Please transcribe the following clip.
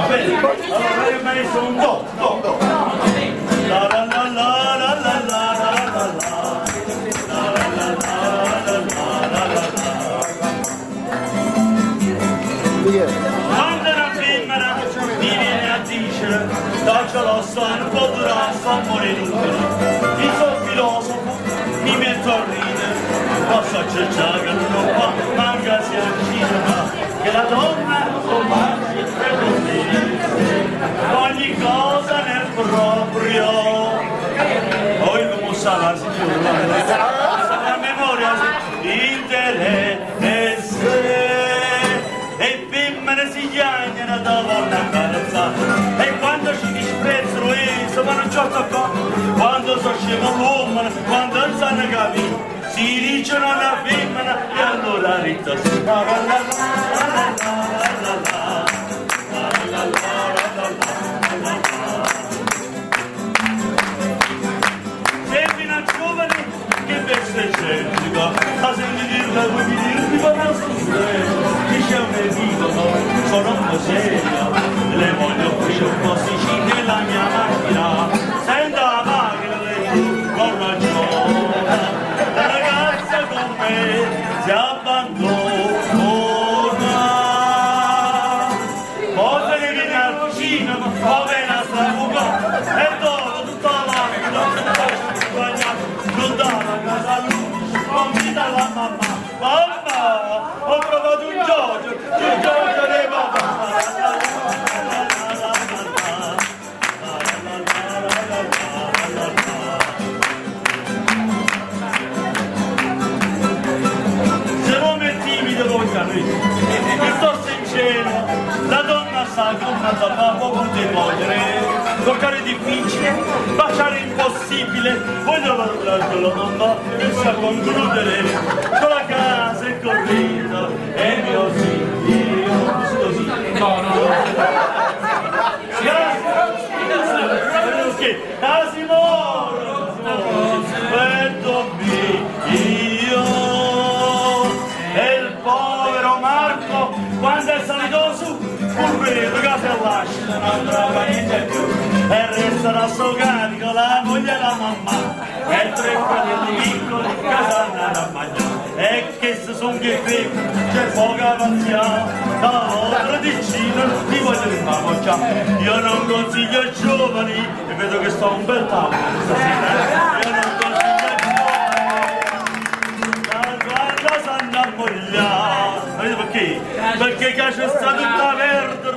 Va bene? Allora io mi sono un do. La la la la la la la la la. Quando una femmina mi viene a dire daccia la un po' durare, sta morendo, io sono filosofo, mi metto a ridere, posso accerciare che non fa, manca sia vicina, che la donna è così, ogni cosa nel proprio, poi come sarà sicuro, la memoria interesse. E femmine si chiamano da donna imbarazzata e quando ci disprezzano se vanno già qua quando so scemo l'uomo quando non sanno capire si dicono alla femmina e allora rita si la la la la la la la sei fino a giovane che veste certica a senti dirla come dire mi fa una sorpresa c'è un evitano, sono un po' seria, le voglio qui un po' sicili nella mia macchina, senta la macchina lei con ragione, la ragazza con me si abbandona, poi se ne viene al vicino, poi viene a strabucare, e dopo tutta la vita, non dà la casa a lui, convida la mamma, mamma, ho provato un Giorgio di papà. Se non è timido voi capite, mi sto sincero, la donna sa che un papà può contemplare, toccare è difficile, baciare è impossibile, voglio parlare la donna che sa concludere con la casa e col vino e mio figlio, così. No. Grazie, Asimoro, vedo io e il povero Marco quando è salito su correndo che se lascia non trova niente più e restano assogati con la moglie e la mamma e tre fratelli piccoli che sanno a mangiare e che se son che c'è poca pazienza dall'altra vicino ti voglio rimabocciare io non consiglio ai giovani e vedo che sto un bel tavolo stasera io non consiglio ai giovani quando sanno a mogliare sapete perché? Perché c'è sta tutta perdere